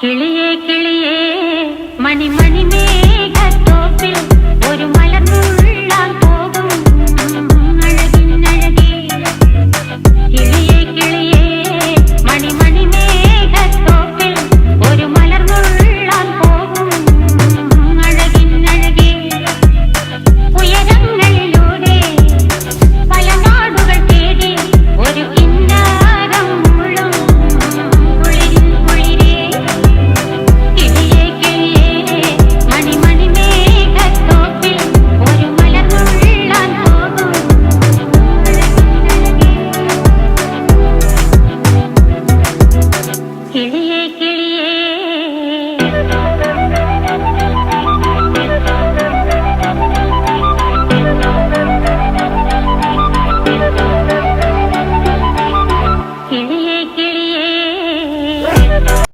കിളിയേ കിളിയേ മണിമണി മേഘത്തോപ്പിൽ ഒരു മലർന്നുള്ളാൻ പോകും അഴകിനഴകേ. കിളിയേ കിളിയേ മണിമണി മേഘത്തോപ്പിൽ ഒരു മലർന്നുള്ളാൻ പോകും അഴകിനഴകേ. ഉയരങ്ങളിലൂടെ പല നാടുകൾ തേടി ഒരു കിന്നാരം മുള്ളും കുളിരിൻ കുളിരേ. കിളിയേ കിളിയേ മണിമണി മേഘത്തോപ്പിൽ ഒരു മലർന്നുള്ളാൻ പോകും അഴകിനഴകേ. കിളിയേ കിളിയേ